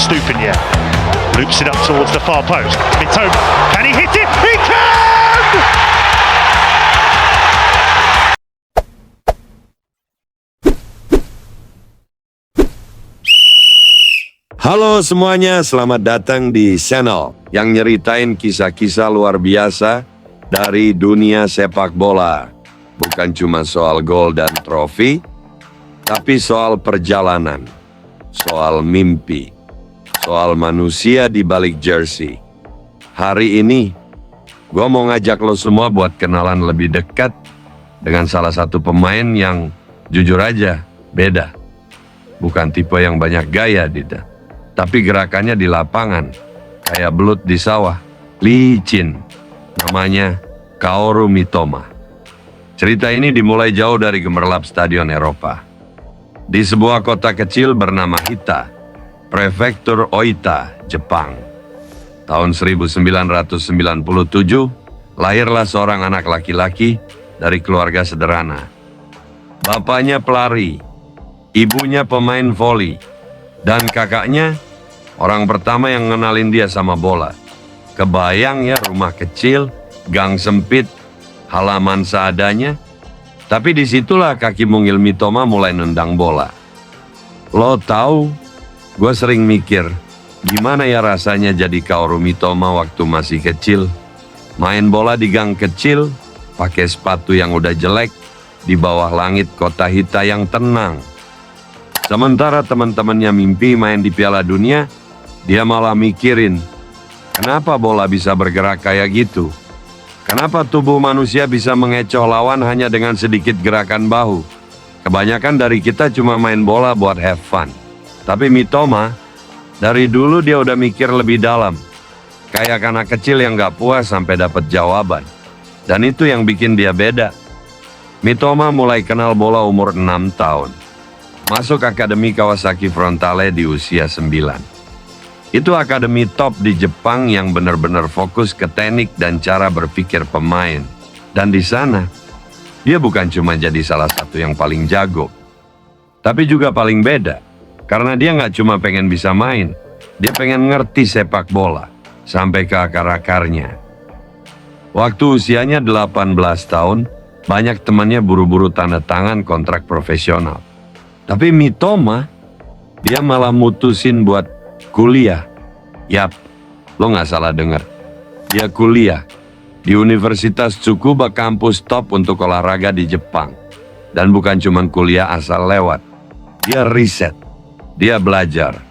Stupinian loops it up towards the far post. Mitoma, can he hit it? He can! Halo semuanya, selamat datang di channel yang nyeritain kisah-kisah luar biasa dari dunia sepak bola. Bukan cuma soal gol dan trofi, tapi soal perjalanan, soal mimpi, soal manusia di balik jersey. Hari ini, gue mau ngajak lo semua buat kenalan lebih dekat dengan salah satu pemain yang jujur aja beda. Bukan tipe yang banyak gaya, Dida. Tapi gerakannya di lapangan, kayak belut di sawah, licin. Namanya Kaoru Mitoma. Cerita ini dimulai jauh dari gemerlap stadion Eropa. Di sebuah kota kecil bernama Hita, Prefektur Oita, Jepang. Tahun 1997, lahirlah seorang anak laki-laki dari keluarga sederhana. Bapaknya pelari, ibunya pemain voli, dan kakaknya orang pertama yang ngenalin dia sama bola. Kebayang ya, rumah kecil, gang sempit, halaman seadanya. Tapi disitulah kaki mungil Mitoma mulai nendang bola. Lo tahu, gue sering mikir, gimana ya rasanya jadi Kaoru Mitoma waktu masih kecil. Main bola di gang kecil, pakai sepatu yang udah jelek, di bawah langit kota Hita yang tenang. Sementara teman-temannya mimpi main di Piala Dunia, dia malah mikirin, kenapa bola bisa bergerak kayak gitu? Kenapa tubuh manusia bisa mengecoh lawan hanya dengan sedikit gerakan bahu? Kebanyakan dari kita cuma main bola buat have fun. Tapi Mitoma, dari dulu dia udah mikir lebih dalam. Kayak anak kecil yang gak puas sampai dapat jawaban. Dan itu yang bikin dia beda. Mitoma mulai kenal bola umur 6 tahun. Masuk Akademi Kawasaki Frontale di usia 9. Itu akademi top di Jepang yang benar-benar fokus ke teknik dan cara berpikir pemain. Dan di sana, dia bukan cuma jadi salah satu yang paling jago, tapi juga paling beda. Karena dia nggak cuma pengen bisa main, dia pengen ngerti sepak bola, sampai ke akar-akarnya. Waktu usianya 18 tahun, banyak temannya buru-buru tanda tangan kontrak profesional. Tapi Mitoma, dia malah mutusin buat kuliah. Yap, lo nggak salah dengar. Dia kuliah di Universitas Tsukuba, kampus top untuk olahraga di Jepang. Dan bukan cuma kuliah asal lewat. Dia riset, dia belajar,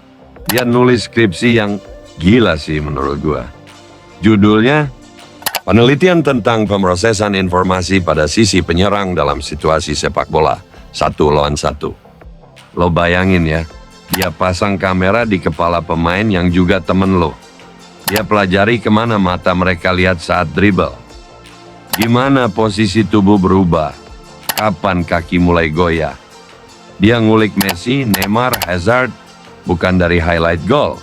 dia nulis skripsi yang gila sih menurut gua. Judulnya, Penelitian tentang Pemrosesan Informasi pada Sisi Penyerang dalam Situasi Sepak Bola 1-1. Lo bayangin ya, dia pasang kamera di kepala pemain yang juga temen lo. Dia pelajari kemana mata mereka lihat saat dribble. Gimana posisi tubuh berubah. Kapan kaki mulai goyah. Dia ngulik Messi, Neymar, Hazard bukan dari highlight goal,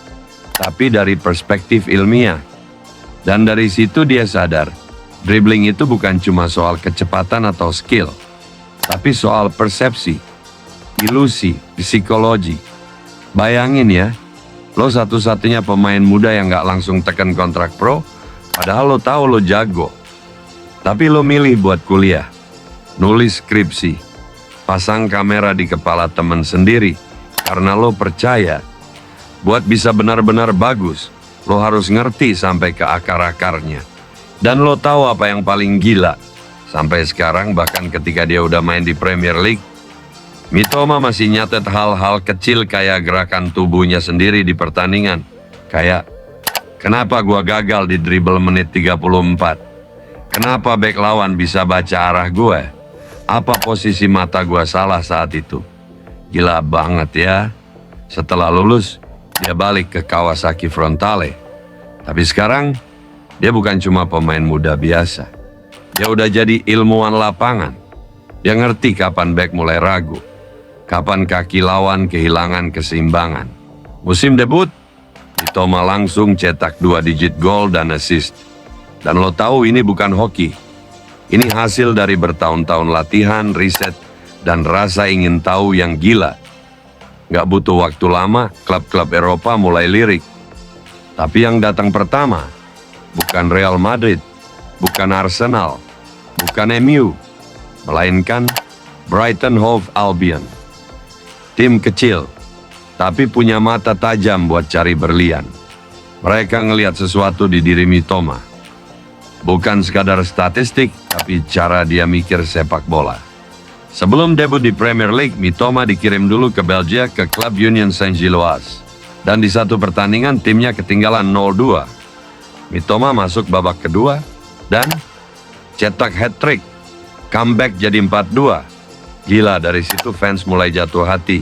tapi dari perspektif ilmiah. Dan dari situ dia sadar, dribbling itu bukan cuma soal kecepatan atau skill, tapi soal persepsi, ilusi, psikologi. Bayangin ya, lo satu-satunya pemain muda yang gak langsung tekan kontrak pro, padahal lo tahu lo jago. Tapi lo milih buat kuliah, nulis skripsi, pasang kamera di kepala temen sendiri, karena lo percaya, buat bisa benar-benar bagus, lo harus ngerti sampai ke akar-akarnya. Dan lo tahu apa yang paling gila, sampai sekarang bahkan ketika dia udah main di Premier League, Mitoma masih nyatet hal-hal kecil kayak gerakan tubuhnya sendiri di pertandingan. Kayak, kenapa gua gagal di dribble menit 34? Kenapa bek lawan bisa baca arah gue? Apa posisi mata gua salah saat itu? Gila banget ya. Setelah lulus, dia balik ke Kawasaki Frontale. Tapi sekarang, dia bukan cuma pemain muda biasa. Dia udah jadi ilmuwan lapangan. Dia ngerti kapan bek mulai ragu. Kapan kaki lawan kehilangan keseimbangan. Musim debut, Mitoma langsung cetak 2 digit gol dan assist. Dan lo tahu ini bukan hoki. Ini hasil dari bertahun-tahun latihan, riset, dan rasa ingin tahu yang gila. Nggak butuh waktu lama, klub-klub Eropa mulai lirik. Tapi yang datang pertama, bukan Real Madrid, bukan Arsenal, bukan MU, melainkan Brighton Hove Albion. Tim kecil, tapi punya mata tajam buat cari berlian. Mereka ngelihat sesuatu di diri Mitoma. Bukan sekadar statistik, tapi cara dia mikir sepak bola. Sebelum debut di Premier League, Mitoma dikirim dulu ke Belgia ke klub Union Saint-Gilloise. Dan di satu pertandingan timnya ketinggalan 0-2. Mitoma masuk babak kedua dan cetak hat-trick. Comeback jadi 4-2. Gila, dari situ fans mulai jatuh hati.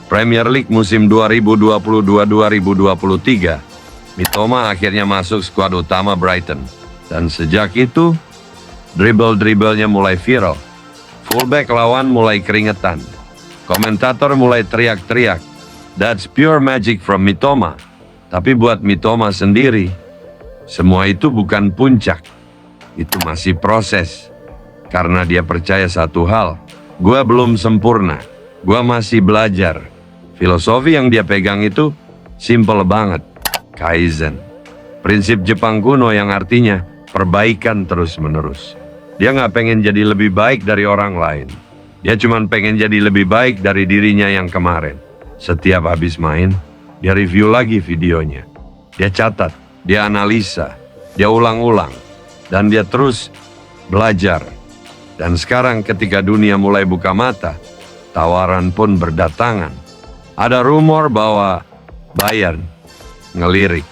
Premier League musim 2022-2023, Mitoma akhirnya masuk skuad utama Brighton. Dan sejak itu, dribble-dribblenya mulai viral. Fullback lawan mulai keringetan. Komentator mulai teriak-teriak, "That's pure magic from Mitoma." Tapi buat Mitoma sendiri, semua itu bukan puncak. Itu masih proses. Karena dia percaya satu hal, gua belum sempurna. Gua masih belajar. Filosofi yang dia pegang itu simple banget. Kaizen. Prinsip Jepang kuno yang artinya perbaikan terus-menerus. Dia nggak pengen jadi lebih baik dari orang lain. Dia cuma pengen jadi lebih baik dari dirinya yang kemarin. Setiap habis main, dia review lagi videonya. Dia catat, dia analisa, dia ulang-ulang. Dan dia terus belajar. Dan sekarang ketika dunia mulai buka mata, tawaran pun berdatangan. Ada rumor bahwa Bayern ngelirik.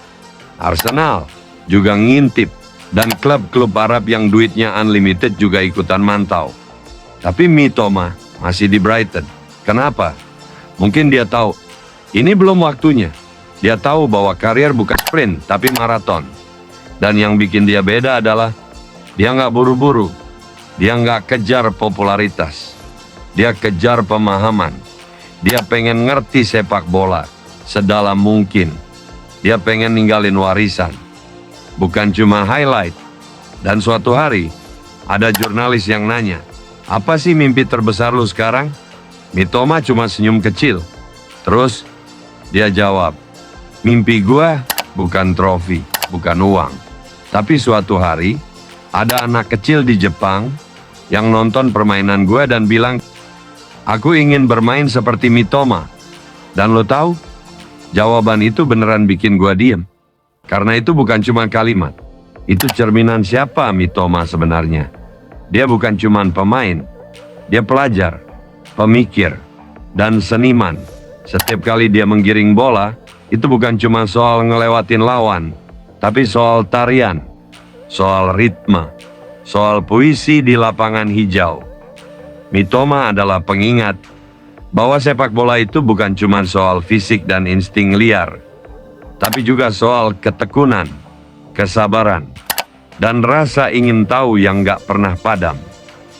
Arsenal juga ngintip. Dan klub-klub Arab yang duitnya unlimited juga ikutan mantau. Tapi Mitoma masih di Brighton. Kenapa? Mungkin dia tahu, ini belum waktunya. Dia tahu bahwa karier bukan sprint, tapi maraton. Dan yang bikin dia beda adalah, dia nggak buru-buru. Dia nggak kejar popularitas. Dia kejar pemahaman. Dia pengen ngerti sepak bola sedalam mungkin. Dia pengen ninggalin warisan. Bukan cuma highlight. Dan suatu hari, ada jurnalis yang nanya, "Apa sih mimpi terbesar lu sekarang?" Mitoma cuma senyum kecil. Terus, dia jawab, "Mimpi gua bukan trofi, bukan uang. Tapi suatu hari, ada anak kecil di Jepang yang nonton permainan gua dan bilang, 'Aku ingin bermain seperti Mitoma.' Dan lo tahu, jawaban itu beneran bikin gua diem. Karena itu bukan cuma kalimat. Itu cerminan siapa Mitoma sebenarnya. Dia bukan cuma pemain. Dia pelajar, pemikir, dan seniman. Setiap kali dia menggiring bola, itu bukan cuma soal ngelewatin lawan, tapi soal tarian, soal ritme, soal puisi di lapangan hijau. Mitoma adalah pengingat bahwa sepak bola itu bukan cuma soal fisik dan insting liar, tapi juga soal ketekunan, kesabaran, dan rasa ingin tahu yang gak pernah padam.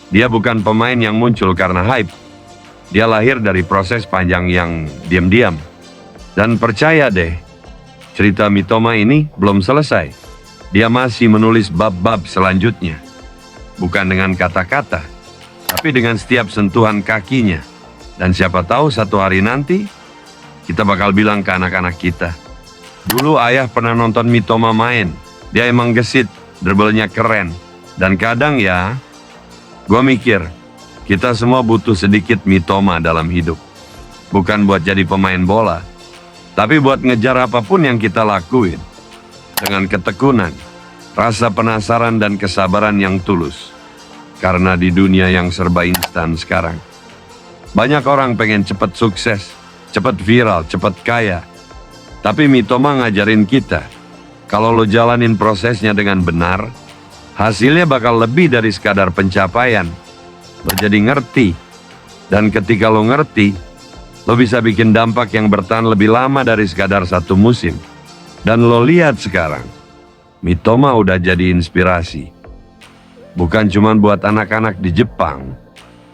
Dia bukan pemain yang muncul karena hype. Dia lahir dari proses panjang yang diam-diam. Dan percaya deh, cerita Mitoma ini belum selesai. Dia masih menulis bab-bab selanjutnya. Bukan dengan kata-kata, tapi dengan setiap sentuhan kakinya. Dan siapa tahu satu hari nanti, kita bakal bilang ke anak-anak kita, "Dulu ayah pernah nonton Mitoma main. Dia emang gesit, dribblenya keren." Dan kadang ya, gua mikir, kita semua butuh sedikit Mitoma dalam hidup. Bukan buat jadi pemain bola, tapi buat ngejar apapun yang kita lakuin. Dengan ketekunan, rasa penasaran dan kesabaran yang tulus. Karena di dunia yang serba instan sekarang, banyak orang pengen cepat sukses, cepat viral, cepat kaya. Tapi Mitoma ngajarin kita, kalau lo jalanin prosesnya dengan benar, hasilnya bakal lebih dari sekadar pencapaian. Lo jadi ngerti. Dan ketika lo ngerti, lo bisa bikin dampak yang bertahan lebih lama dari sekadar satu musim. Dan lo lihat sekarang, Mitoma udah jadi inspirasi. Bukan cuma buat anak-anak di Jepang,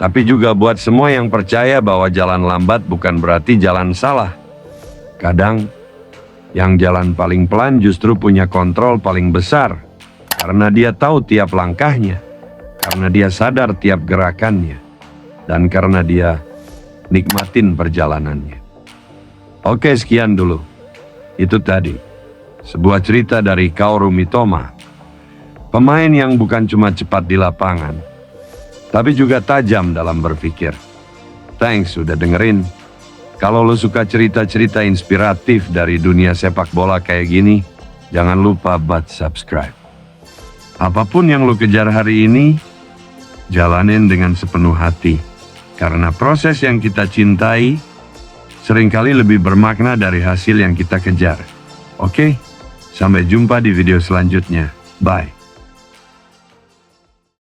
tapi juga buat semua yang percaya bahwa jalan lambat bukan berarti jalan salah. Kadang, yang jalan paling pelan justru punya kontrol paling besar. Karena dia tahu tiap langkahnya. Karena dia sadar tiap gerakannya. Dan karena dia nikmatin perjalanannya. Oke, sekian dulu. Itu tadi, sebuah cerita dari Kaoru Mitoma. Pemain yang bukan cuma cepat di lapangan, tapi juga tajam dalam berpikir. Thanks sudah dengerin. Kalau lo suka cerita-cerita inspiratif dari dunia sepak bola kayak gini, jangan lupa subscribe. Apapun yang lo kejar hari ini, jalanin dengan sepenuh hati. Karena proses yang kita cintai, seringkali lebih bermakna dari hasil yang kita kejar. Oke? Sampai jumpa di video selanjutnya. Bye.